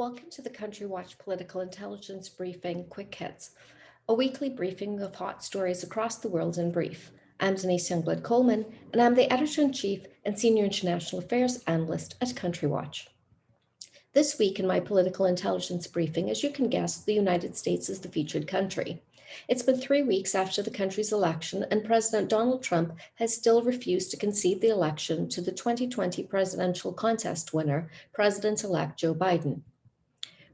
Welcome to the Country Watch Political Intelligence Briefing Quick Hits, a weekly briefing of hot stories across the world in brief. I'm Denise Youngblood Coleman, and I'm the Editor-in-Chief and Senior International Affairs Analyst at Country Watch. This week in my political intelligence briefing, as you can guess, the United States is the featured country. It's been 3 weeks after the country's election, and President Donald Trump has still refused to concede the election to the 2020 presidential contest winner, President-elect Joe Biden.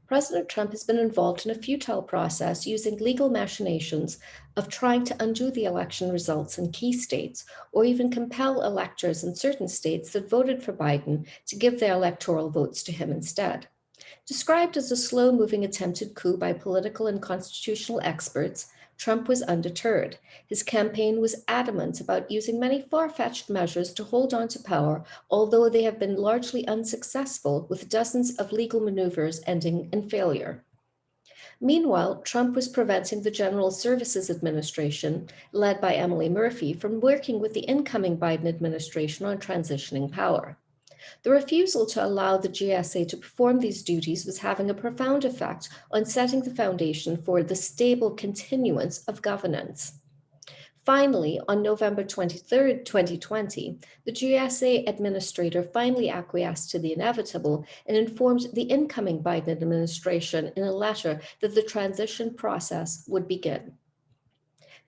President Trump has been involved in a futile process using legal machinations of trying to undo the election results in key states or even compel electors in certain states that voted for Biden to give their electoral votes to him instead. Described as a slow-moving attempted coup by political and constitutional experts, Trump was undeterred. His campaign was adamant about using many far-fetched measures to hold on to power, although they have been largely unsuccessful, with dozens of legal maneuvers ending in failure. Meanwhile, Trump was preventing the General Services Administration, led by Emily Murphy, from working with the incoming Biden administration on transitioning power. The refusal to allow the GSA to perform these duties was having a profound effect on setting the foundation for the stable continuance of governance. Finally, on November 23, 2020, the GSA administrator finally acquiesced to the inevitable and informed the incoming Biden administration in a letter that the transition process would begin.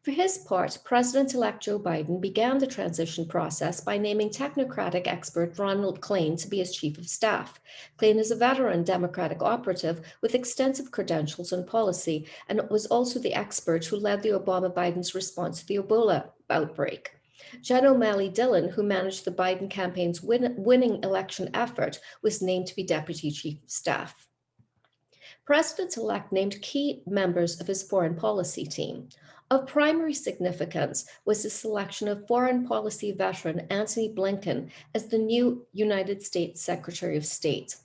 For his part, President-elect Joe Biden began the transition process by naming technocratic expert Ronald Klain to be his chief of staff. Klain is a veteran Democratic operative with extensive credentials in policy and was also the expert who led the Obama-Biden's response to the Ebola outbreak. Jen O'Malley Dillon, who managed the Biden campaign's winning election effort, was named to be deputy chief of staff. President-elect named key members of his foreign policy team. Of primary significance was the selection of foreign policy veteran Antony Blinken as the new United States Secretary of State.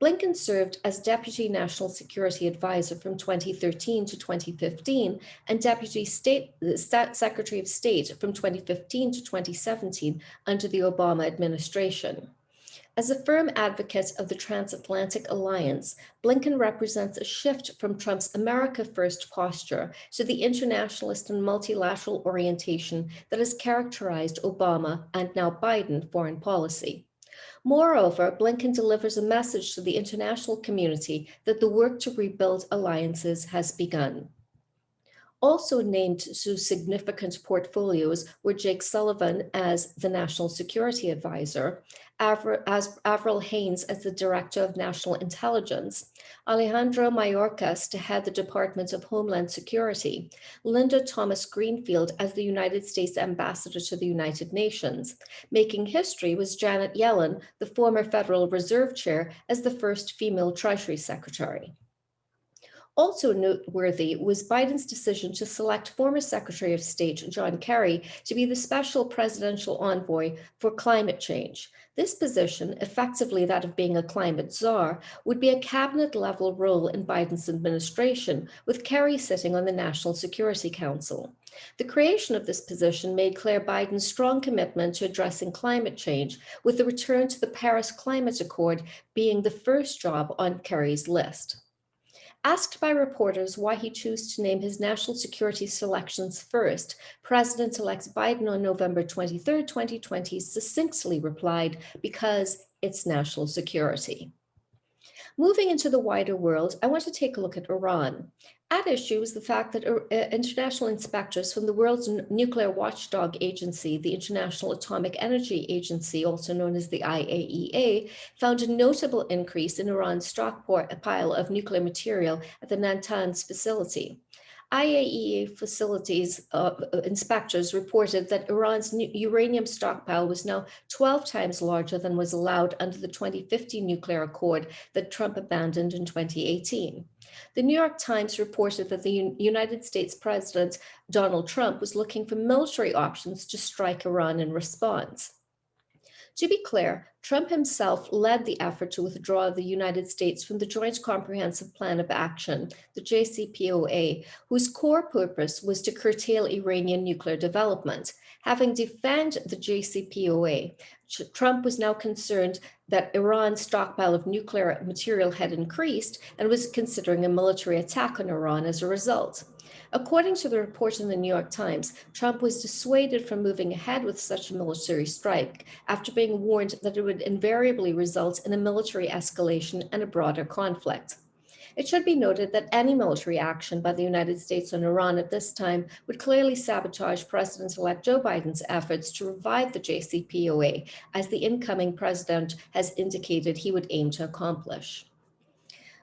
Blinken served as Deputy National Security Advisor from 2013 to 2015 and Deputy Secretary of State from 2015 to 2017 under the Obama administration. As a firm advocate of the transatlantic alliance, Blinken represents a shift from Trump's America First posture to the internationalist and multilateral orientation that has characterized Obama and now Biden foreign policy. Moreover, Blinken delivers a message to the international community that the work to rebuild alliances has begun. Also named to significant portfolios were Jake Sullivan as the National Security Advisor, Avril Haines as the Director of National Intelligence, Alejandro Mayorkas to head the Department of Homeland Security, Linda Thomas Greenfield as the United States Ambassador to the United Nations. Making history was Janet Yellen, the former Federal Reserve Chair, as the first female Treasury Secretary. Also noteworthy was Biden's decision to select former Secretary of State John Kerry to be the special presidential envoy for climate change. This position, effectively that of being a climate czar, would be a cabinet-level role in Biden's administration, with Kerry sitting on the National Security Council. The creation of this position made clear Biden's strong commitment to addressing climate change, with the return to the Paris Climate Accord being the first job on Kerry's list. Asked by reporters why he chose to name his national security selections first, President-elect Biden on November 23, 2020 succinctly replied, "Because it's national security." Moving into the wider world, I want to take a look at Iran. At issue is the fact that international inspectors from the world's nuclear watchdog agency, the International Atomic Energy Agency, also known as the IAEA, found a notable increase in Iran's stockpile of nuclear material at the Natanz facility. IAEA facilities inspectors reported that Iran's uranium stockpile was now 12 times larger than was allowed under the 2015 nuclear accord that Trump abandoned in 2018. The New York Times reported that the United States President Donald Trump was looking for military options to strike Iran in response. To be clear, Trump himself led the effort to withdraw the United States from the Joint Comprehensive Plan of Action, the JCPOA, whose core purpose was to curtail Iranian nuclear development. Having defended the JCPOA, Trump was now concerned that Iran's stockpile of nuclear material had increased and was considering a military attack on Iran as a result. According to the report in the New York Times, Trump was dissuaded from moving ahead with such a military strike after being warned that it would invariably result in a military escalation and a broader conflict. It should be noted that any military action by the United States on Iran at this time would clearly sabotage President-elect Joe Biden's efforts to revive the JCPOA, as the incoming president has indicated he would aim to accomplish.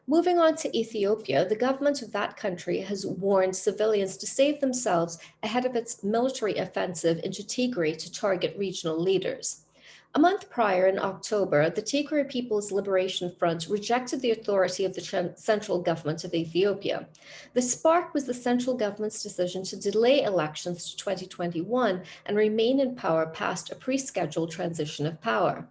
Moving on to Ethiopia, the government of that country has warned civilians to save themselves ahead of its military offensive into Tigray to target regional leaders. A month prior, in October, the Tigray People's Liberation Front rejected the authority of the central government of Ethiopia. The spark was the central government's decision to delay elections to 2021 and remain in power past a pre-scheduled transition of power.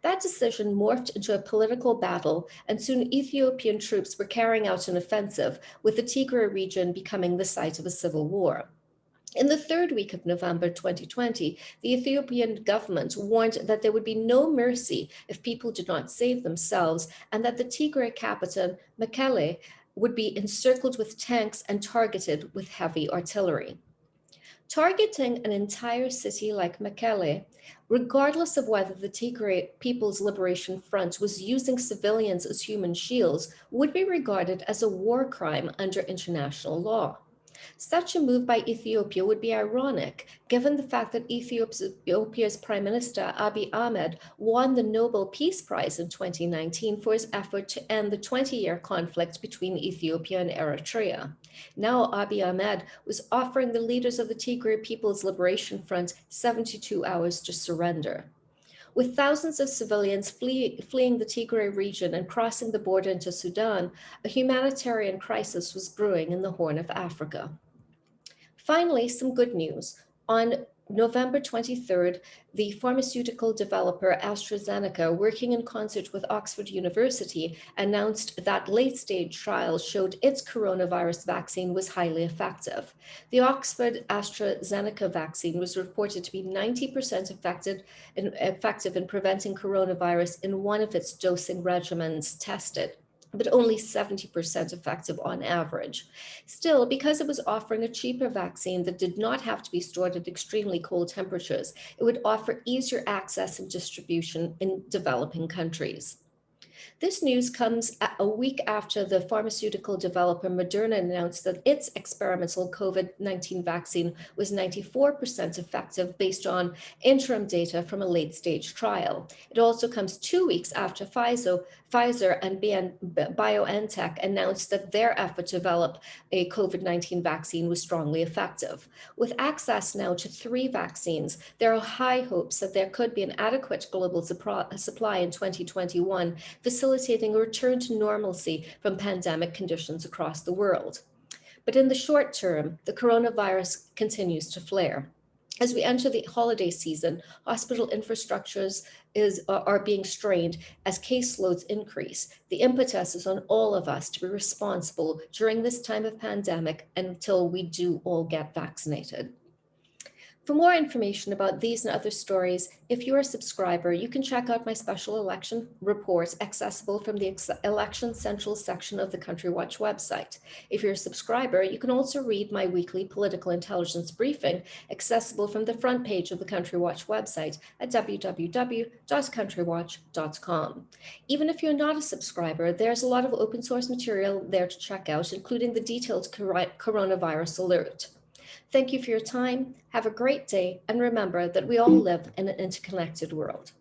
That decision morphed into a political battle, and soon Ethiopian troops were carrying out an offensive, with the Tigray region becoming the site of a civil war. In the third week of November 2020, the Ethiopian government warned that there would be no mercy if people did not save themselves, and that the Tigray capital, Mekelle, would be encircled with tanks and targeted with heavy artillery. Targeting an entire city like Mekelle, regardless of whether the Tigray People's Liberation Front was using civilians as human shields, would be regarded as a war crime under international law. Such a move by Ethiopia would be ironic, given the fact that Ethiopia's Prime Minister Abiy Ahmed won the Nobel Peace Prize in 2019 for his effort to end the 20-year conflict between Ethiopia and Eritrea. Now, Abiy Ahmed was offering the leaders of the Tigray People's Liberation Front 72 hours to surrender. With thousands of civilians fleeing the Tigray region and crossing the border into Sudan, a humanitarian crisis was brewing in the Horn of Africa. Finally, some good news. On November 23rd, the pharmaceutical developer AstraZeneca, working in concert with Oxford University, announced that late-stage trials showed its coronavirus vaccine was highly effective. The Oxford AstraZeneca vaccine was reported to be 90% effective in preventing coronavirus in one of its dosing regimens tested, but only 70% effective on average. Still, because it was offering a cheaper vaccine that did not have to be stored at extremely cold temperatures, it would offer easier access and distribution in developing countries. This news comes a week after the pharmaceutical developer Moderna announced that its experimental COVID-19 vaccine was 94% effective based on interim data from a late-stage trial. It also comes 2 weeks after Pfizer and BioNTech announced that their effort to develop a COVID-19 vaccine was strongly effective. With access now to 3 vaccines, there are high hopes that there could be an adequate global supply in 2021, facilitating a return to normalcy from pandemic conditions across the world. But in the short term, the coronavirus continues to flare. As we enter the holiday season, hospital infrastructures are being strained as caseloads increase. The impetus is on all of us to be responsible during this time of pandemic until we do all get vaccinated. For more information about these and other stories, if you're a subscriber, you can check out my special election reports accessible from the Election Central section of the Country Watch website. If you're a subscriber, you can also read my weekly political intelligence briefing accessible from the front page of the Country Watch website at www.countrywatch.com. Even if you're not a subscriber, there's a lot of open source material there to check out, including the detailed coronavirus alert. Thank you for your time. Have a great day. And remember that we all live in an interconnected world.